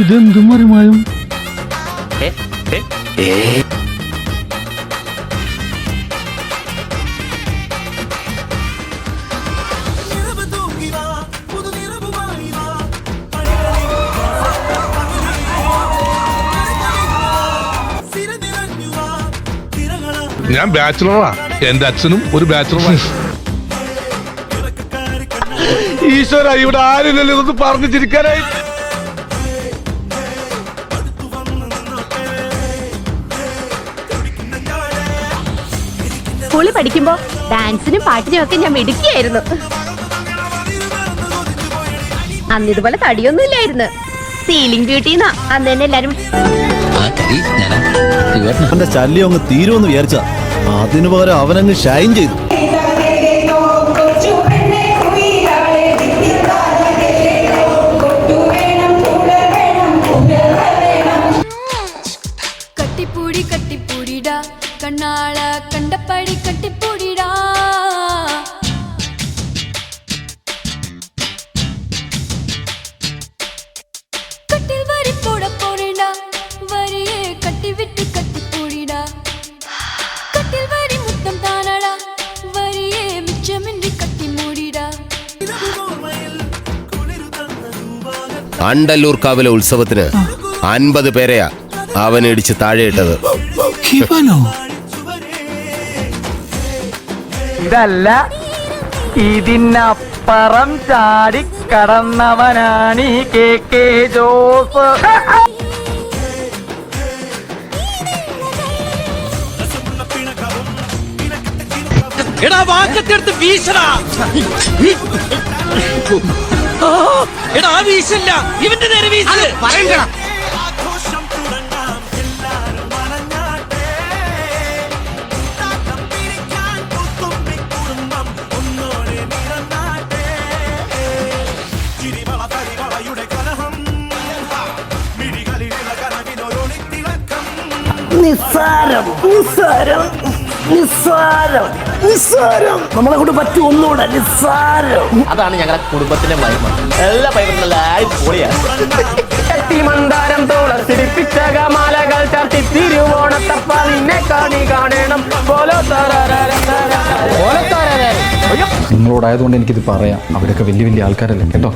ഇതെന്തും മറിമായും. ഞാൻ ബാച്ചിലറാ, എന്റെ അച്ഛനും ഒരു ബാച്ചിലറാണ്. ഈശ്വര, ഇവിടെ ആരില്ലല്ലോ ഇതൊന്ന് പറഞ്ഞു ചിരിക്കാനായി. സ്കൂളിൽ പഠിക്കുമ്പോ ഡാൻസിനും പാട്ടിനും ഒക്കെ ഞാൻ മിടുക്കിയായിരുന്നു. അന്ന് ഇതുപോലെ തടിയൊന്നും ഇല്ലായിരുന്നു. സീലിംഗ് ബ്യൂട്ടിന്നാ അന്ന് തന്നെ എല്ലാരും. അവന്റെ ശല്യം അങ്ങ് തീരുമെന്ന് വിചാരിച്ച, അതിനു പകരം അവനങ്ങ് ഷൈൻ ചെയ്തു. കട്ടിപ്പൂടി കട്ടിപ്പൂടിടാ കണ്ണാള കണ്ടപ്പടി കട്ടിപ്പൂടിടാ. കട്ടിൽ വരി പോട പോടിടാ വരിയെ കട്ടിവിട്ട് കട്ടിപ്പൂടിടാ. കട്ടിൽ വരി മുത്തം താനടാ വരിയെ മിച്ചമിன்றி കട്ടി മൂടിടാ. അണ്ടല്ലൂർക്കാവിലെ ഉത്സവത്തിന് 50 പേരെയാ അവൻ ഇടിച്ച് താഴെയിട്ടത്. ഇതല്ല, ഇതിനപ്പുറം ചാടി കടന്നവനാണ് ഈ KK ജോസ്. എടാ വാക്കത്തെടുത്ത് വീശടാ. എടാ വീശല്ല, ഇവന്റെ നേരെ വീശല് പറയണ്ട. നിസ്സാരം നിസ്സാരം നിസ്സാരം നിസ്സാരം, നമ്മളെ കൊണ്ട് പറ്റും ഒന്നുകൂടെ നിസ്സാരം. അതാണ് ഞങ്ങളുടെ കുടുംബത്തിന്റെ മഹിമ. എല്ലാ മന്ദാരം തുളസിടിപ്പിച്ച മാലകൾ ചാർത്തി തിരുവോണത്തപ്പ നിന്നെ കാണി കാണണം. നിങ്ങളോടായതുകൊണ്ട് എനിക്കിത് പറയാം. അവരൊക്കെ വലിയ വലിയ ആൾക്കാരല്ലേ കേട്ടോ.